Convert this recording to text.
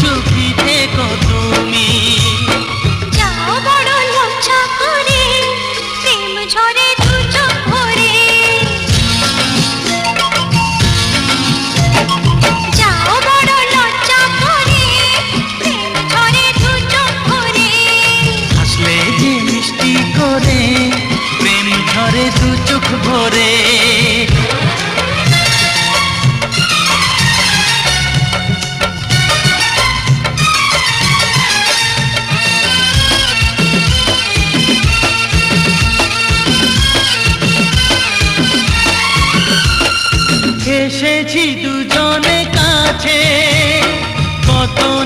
সুখী থেকো তুমি। যাও বড় লজ্জা করে, প্রেম ঝরে দু চোখ ভরে। যাও বড় লজ্জা করে, প্রেম ঝরে দু চোখ ভরে। হাসলে যে মিষ্টি করে, প্রেম ঝরে দু চোখ ভরে। এসেছি দুজনে কাছে,